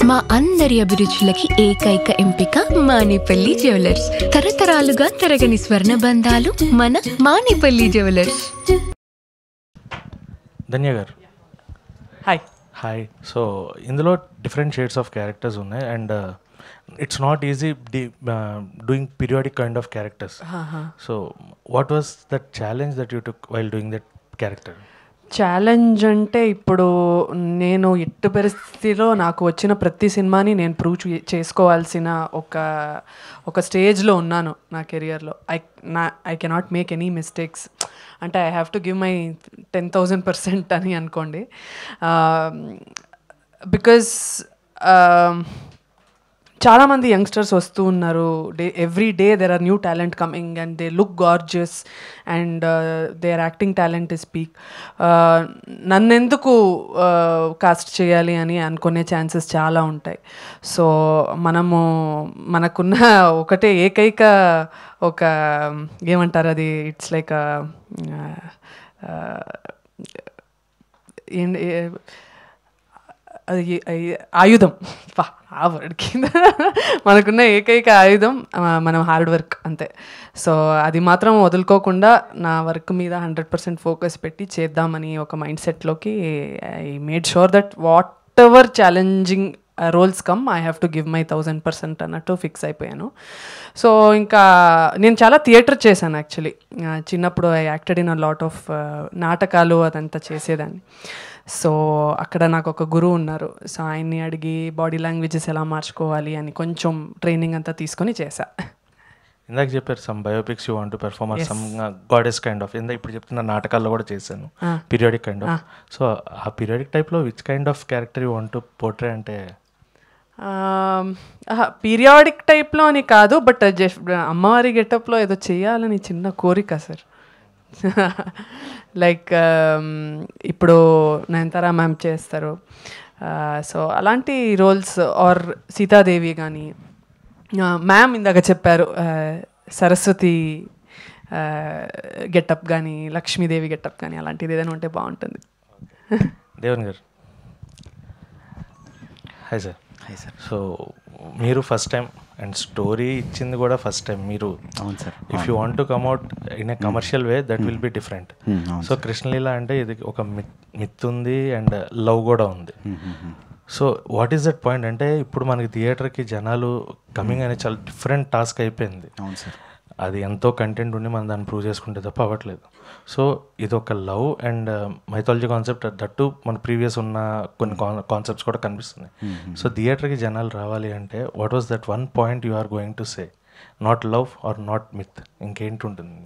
మా అందరి అభిరుచులకి ఏకైక ఎంపిక మానేపల్లి జ్యువెలర్స్. తరతరాలుగా తరగని స్వర్ణ బంధాలు మన మానేపల్లి జ్యువెలర్స్. ధన్య గారు హాయ్. హాయ్. సో ఇందులో డిఫరెంట్ షేడ్స్ ఆఫ్ క్యారెక్టర్స్ ఉన్నాయి and it's not easy doing periodic kind of characters. So what was that challenge that you took while doing that character? Challenge అంటే ఇప్పుడు నేను ఎట్టి పరిస్థితిలో నాకు వచ్చిన ప్రతి సినిమాని నేను ప్రూవ్ చేసుకోవాల్సిన ఒక స్టేజ్లో ఉన్నాను నా కెరియర్లో. I cannot make any mistakes. అంటే I have to give my 10,000% అని అనుకోండి. బికాజ్ చాలామంది యంగ్స్టర్స్ వస్తూ ఉన్నారు. Every day there are new talent coming and they look gorgeous and their acting talent is peak. నన్నెందుకు కాస్ట్ చేయాలి అని అనుకునే ఛాన్సెస్ చాలా ఉంటాయి. సో మనకున్న ఒకటే ఏకైక ఒక ఏమంటారు అది, ఇట్స్ లైక్ అది ఆయుధం. ఆ వర్డ్ కింద మనకున్న ఏకైక ఆయుధం మనం హార్డ్ వర్క్ అంతే. సో అది మాత్రం వదులుకోకుండా నా వర్క్ మీద 100% ఫోకస్ పెట్టి చేద్దామని ఒక మైండ్ సెట్లోకి I made sure that whatever challenging roles come I have to give my 1000% అన్నట్టు ఫిక్స్ అయిపోయాను. సో ఇంకా నేను చాలా థియేటర్ చేశాను యాక్చువల్లీ. చిన్నప్పుడు I acted in a lot of నాటకాలు అదంతా చేసేదాన్ని. సో అక్కడ నాకు ఒక గురువు ఉన్నారు. సో ఆయన్ని అడిగి బాడీ లాంగ్వేజెస్ ఎలా మార్చుకోవాలి అని కొంచెం ట్రైనింగ్ అంతా తీసుకొని చేశా. ఇందాక చెప్పారు some biopics you want to perform or some goddess kind of. ఇప్పుడు చెప్తున్న నాటకాల్లో కూడా చేశాను పీరియాడిక్ కైండ్ ఆఫ్. సో ఆ పీరియాడిక్ టైప్లో which kind of character you want to portray అంటే? పీరియాడిక్ టైప్లో అని కాదు, బట్ అమ్మవారి గెటప్లో ఏదో చేయాలని చిన్న కోరిక సార్. లైక్ ఇప్పుడు నయనతార మ్యామ్ చేస్తారు. సో అలాంటి రోల్స్ ఆర్ సీతాదేవి కానీ, మ్యామ్ ఇందాక చెప్పారు సరస్వతి గెటప్ కానీ, లక్ష్మీదేవి గెటప్ కానీ, అలాంటిది ఏదైనా ఉంటే బాగుంటుంది. దేవన్ గారు hi sir. Hi sir. So మీరు ఫస్ట్ టైం అండ్ స్టోరీ ఇచ్చింది కూడా ఫస్ట్ టైం మీరు. అవును sir. If you want to come at in a commercial way that will be different. So Krishnaleela అంటే ఇది ఒక మిత్ ఉంది అండ్ లవ్ కూడా ఉంది. So what is that point అంటే ఇప్పుడు మనకి థియేటర్కి జనాలు కమింగ్ అనేది చాలా డిఫరెంట్ టాస్క్ అయిపోయింది. అవును సార్. అది ఎంతో కంటెంట్ ఉండి మనం దాన్ని ప్రూవ్ చేసుకుంటే తప్ప అవ్వట్లేదు. సో ఇది ఒక love and mythology concept that మన ప్రీవియస్ ఉన్న కొన్ని కాన్సెప్ట్స్ కూడా కనిపిస్తుంది. సో థియేటర్కి జనాలు రావాలి అంటే what was that one point you are going to say? Not love or not myth, ఇంకేంటి ఉంటుంది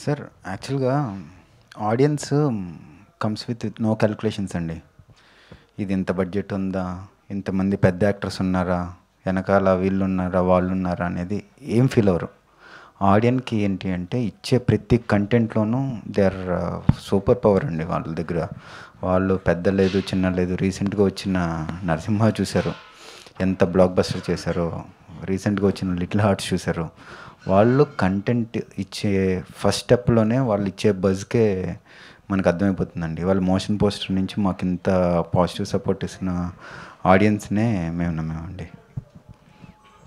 సార్? యాక్చువల్గా audience comes with no calculations అండి. ఇది ఇంత బడ్జెట్ ఉందా, ఇంతమంది పెద్ద యాక్టర్స్ ఉన్నారా, వెనకాల వీళ్ళు ఉన్నారా వాళ్ళు ఉన్నారా అనేది ఏం ఫీల్ అవ్వరు. ఆడియన్కి ఏంటి అంటే ఇచ్చే ప్రతి కంటెంట్లోనూ దే ఆర్ సూపర్ పవర్ అండి వాళ్ళ దగ్గర. వాళ్ళు పెద్ద లేదు చిన్న లేదు. రీసెంట్గా వచ్చిన నరసింహ చూశారు, ఎంత బ్లాక్ బస్టర్ చేశారో. రీసెంట్గా వచ్చిన లిటిల్ హార్ట్స్ చూశారు. వాళ్ళు కంటెంట్ ఇచ్చే ఫస్ట్ స్టెప్లోనే వాళ్ళు ఇచ్చే బజ్కే మనకు అర్థమైపోతుందండి. వాళ్ళు మోషన్ పోస్టర్ నుంచి మాకు ఇంత పాజిటివ్ సపోర్ట్ ఇస్తున్న ఆడియన్స్నే మేము నమ్మేమండి.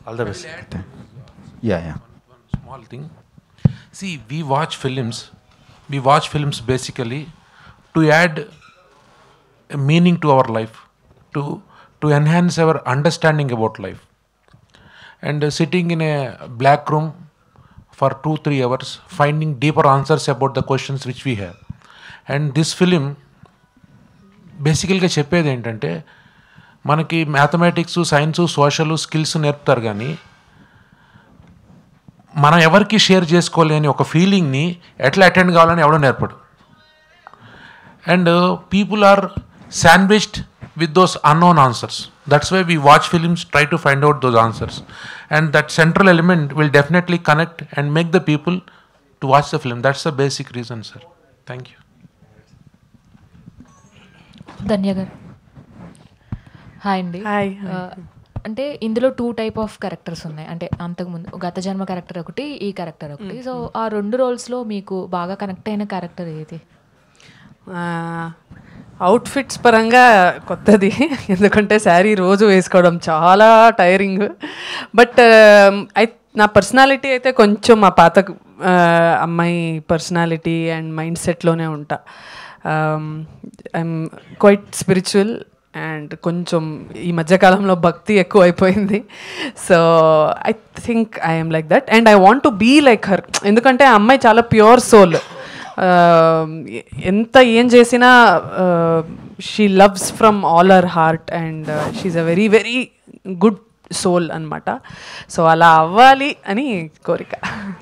All the best. Ya. Small thing. See, we watch films basically to add a meaning to our life, to enhance our understanding about life. And sitting in a black room for 2-3 hours, finding deeper answers about the questions which we have. And this film basically చెప్పేది ఏంటంటే మనకి mathematics, science, social skills నేర్పుతారు కానీ మనం ఎవరికి share చేసుకోలేని ఒక ఫీలింగ్ని ఎట్లా అటెండ్ కావాలని ఎవడో నేర్పడు. And people are sandwiched with those unknown answers. That's why we watch films, try to find out those answers. And that central element will definitely connect and make the people to watch the film. That's the basic reason sir. Thank you. Dhanya గారు hi అండి. Hi. అంటే ఇందులో 2 type of characters ఉన్నాయి. అంటే అంతకుముందు గత జన్మ character ఒకటి, ఈ క్యారెక్టర్ ఒకటి. సో ఆ 2 రోల్స్లో మీకు బాగా కనెక్ట్ అయిన క్యారెక్టర్ ఏది? అవుట్ఫిట్స్ పరంగా కొత్తది, ఎందుకంటే శారీ రోజు వేసుకోవడం చాలా టైరింగ్. బట్ నా పర్సనాలిటీ అయితే కొంచెం మా పాత అమ్మాయి పర్సనాలిటీ అండ్ మైండ్ సెట్లోనే ఉంటా. ఐఎమ్ క్వైట్ స్పిరిచువల్ అండ్ కొంచెం ఈ మధ్యకాలంలో భక్తి ఎక్కువ అయిపోయింది. So I think I'm like that and I want to be like her. ఎందుకంటే ఆ అమ్మాయి చాలా ప్యూర్ సోల్. ఎంత ఏం చేసినా she loves from all her heart and she a very very good soul అనమాట. సో అలా అవ్వాలి అని కోరిక.